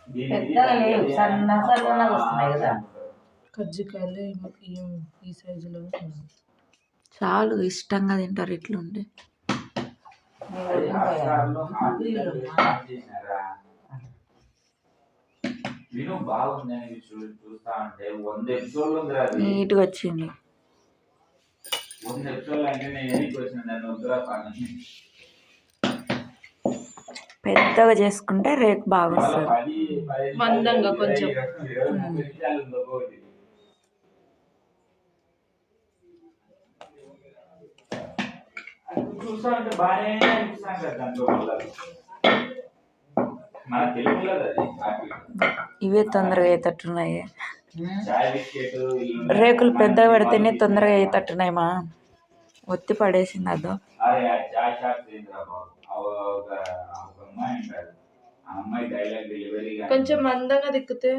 పెద్దగా లేవు, సన్న సన్నగా వస్తున్నాయి కదా. కజ్జికాయలు ఈ సైజులో చాలు, ఇష్టంగా తింటారు ఇట్లుండే. నీట్గా వచ్చింది. పెద్దగా చేసుకుంటే రేకు బాగా వస్తుంది, మందంగా కొంచెం. ఇవే తొందరగా అయ్యేటట్టున్నాయి. రేకులు పెద్దగా పెడితేనే తొందరగా అయ్యేటట్టున్నాయి. మా ఒత్తి పడేసింది అదో. కొంచెం మందంగా దిక్కుతే